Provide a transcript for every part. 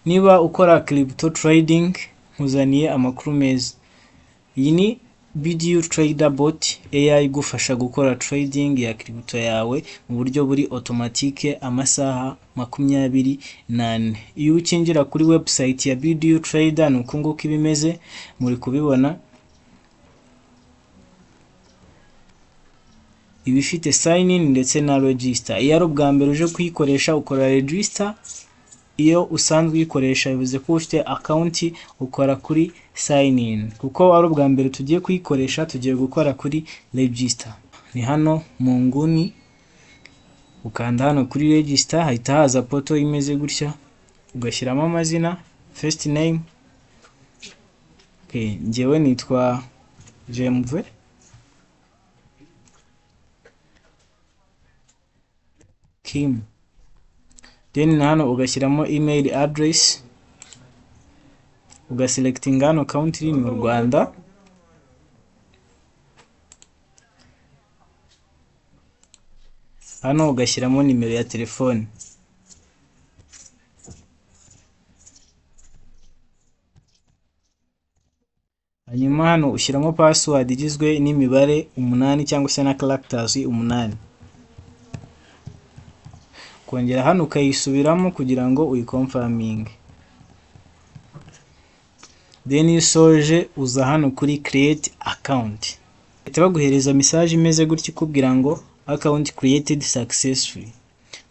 Niba ukora crypto trading nkuzaniye amakuru meza. Iyi ni BDU Trader Bot AI igufasha gukora trading ya crypto yawe mu buryo buri automatique amasaha 24. Iyo ukinjira kuri website ya BDU Trader nuko nguko ibimeze muri kubibona. Ibifite sign in ndetse na register. Iyo ari ubwa mbere uje kuyikoresha ukora register. Iyo usanzwe uyikoresha bivuze ko ufite account ukora kuri sign in. Kuko ari ubwa mbere tugiye kuyikoresha tugiye gukora kuri register. Ni hano mu nguni ukanda hano kuri register, hahita haza poto imeze gutya, ugashyiramo amazina, first name. Njyewe nitwa Jemve. Kim. Then hano ugashyiramo email address, ugaselectinga hano country ni u Rwanda. Hano ugashyiramo nimero ya telefone. Hanyuma hano ushyiramo password igizwe n'imibare 8 cyangwa se na characters 8. Kongera hano ukayisubiramo kugira ngo uyiconfirming. Then usoje uza hano kuri create account. Baguhereza message imeze gutya ikubwira ngo account created successfully.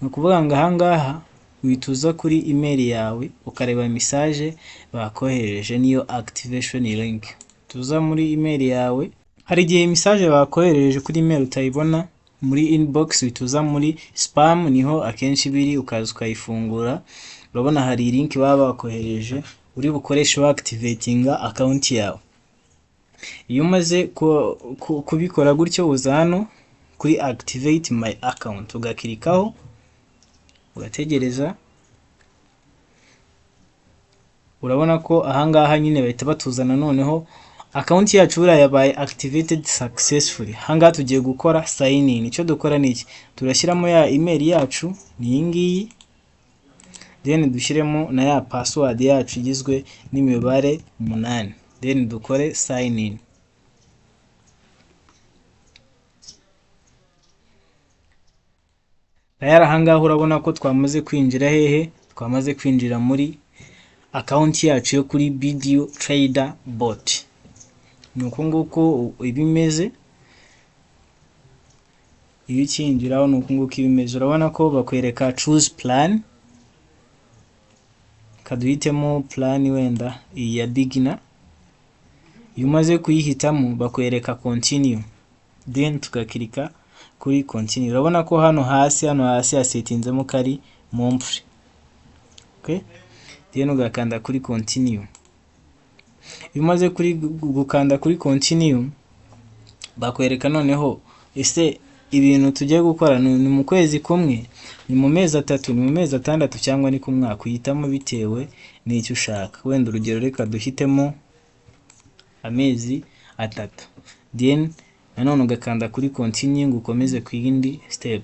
Nukuvuga ngo ahangaha wituza kuri email yawe ukareba message bakohereje niyo activation link. Tuza muri email yawe, hari igihe message bakohereje kuri email utayibona muri inbox, wituza muri spam niho akenshi biri, ukaza ukayifungura. Urabona hari link baba bakohereje uri bukoresha wa activatinga account yawe. Iyo umaze kubikora gutyo uza hano kuri activate my account, ugakirikaho ugategereza. Urabona ko ahangaha nyine bahita batuzana noneho account yacu yabaye activated successfully. Ahangaha tugiye gukora sign in. Icyo dukora ni iki? Turashyiramo ya email yacu ni iyi ngiyi, then dushyiremo na ya password yacu igizwe n'imibare 8, then dukore sign in. Ahangaha urabona ko twamaze kwinjira hehe? Twamaze kwinjira muri account yacu yo kuri BDU Trader Bot. Nuko nguko ibimeze. Iyo ukinjiraho nuko nguko ibimeze. Urabona ko bakwereka choose plan. Kaduhitemo plan wenda iyi ya beginner. Iyo umaze kuyihitamo bakwereka continue, then tugakirika kuri continue. Urabona ko hano hasi hasetinzemo kari monthly. Okay, then ugakanda kuri continue. Iyo umaze gukanda kuri continue bakwereka noneho ese ibintu tugiye gukora ni mu kwezi kumwe, ni mu mezi 3, ni mu mezi 6 cyangwa ni ku mwaka. Uhitamo bitewe n'icyo ushaka. Wenda urugero reka duhitemo amezi 3, then nanone ugakanda kuri continue ngo ukomeze ku yindi step.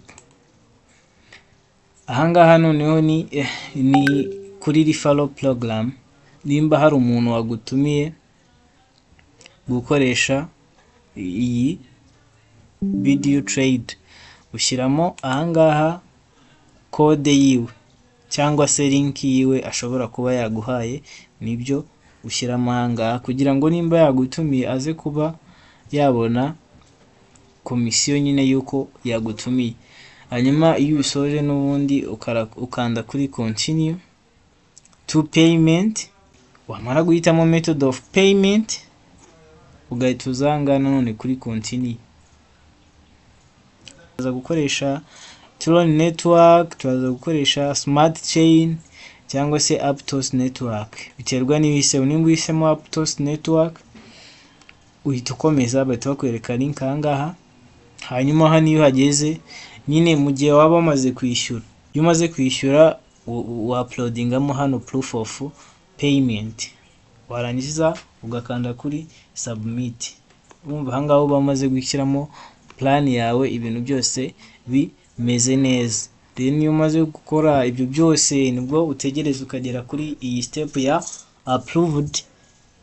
Ahangaha noneho ni kuri referral program. Nimba hari umuntu wagutumiye gukoresha iyi BDU Trade, ushyiramo ahangaha code yiwe cyangwa se link yiwe ashobora kuba yaguhaye, nibyo ushyiramo ahangaha kugira ngo nimba yagutumiye aze kuba yabona komisiyo nyine yuko yagutumiye. Hanyuma iyo usoje n'ubundi ukanda kuri continue to payment. Wamara guhitamo method of payment ugahita uzanga none kuri continue. Tuza gukoresha Tron network, tuza gukoresha smart chain cyangwa se Aptos network, biterwa n'ibise. Nimba uhisemo Aptos network uhita ukomeza, bahita bakwereka link ahangaha. Hanyuma hano iyo hageze nyine mu gihe waba umaze kwishyura, iyo umaze kwishyura uploadingamo hano proof of payment, warangiza ugakanda kuri submit. Urumva ahangaho bamaze gushyiramo plan yawe, ibintu byose bimeze neza. then iyo umaze gukora ibyo byose nibwo utegereza ukagera kuri iyi step ya approved,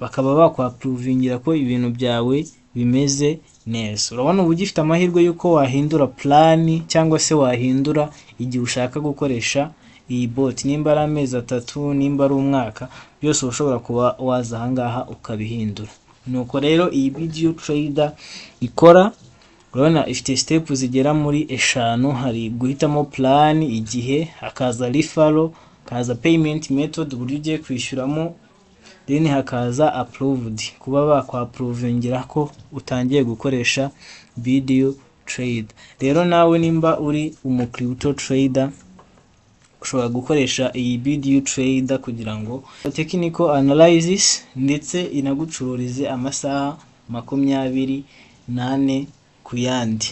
bakaba bakwaprovingira ko ibintu byawe bimeze neza. Urabona ubu ugifite amahirwe yuko wahindura plan cyangwa se wahindura igihe ushaka gukoresha iyi bot, nimba ari amezi 3, nimba ari umwaka, byose ushobora kuba waza ahangaha ukabihindura. Nuko rero iyi video trader ikora, urabona ifite step zigera muri 5. Hari guhitamo plan, igihe, hakaza referral, hakaza payment method uburyo ugiye kwishyuramo, then hakaza approved, kuba bakwaprovingira ko utangiye gukoresha video trade. Rero nawe nimba uri crypto trader ushobora gukoresha iyi video trader kugira ngo technical analysis ndetse inagucururize amasaha 24 ku yandi.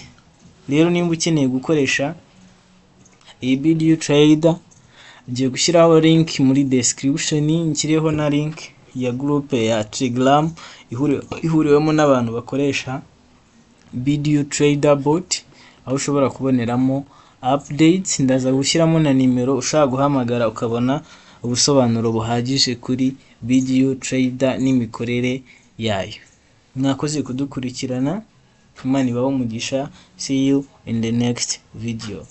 Rero nimba ukeneye gukoresha iyi video trader, ngiye gushyiraho link muri description, nkiriho na link ya group ya Telegram ihuriwemo n'abantu bakoresha video trader bot, aho ushobora kuboneramo updates. Ndaza gushyiramo na nimero ushaka guhamagara ukabona ubusobanuro buhagije kuri video trader n'imikorere yayo. Mwakoze kudukurikirana, Imana ibahe umugisha. See you in the next video.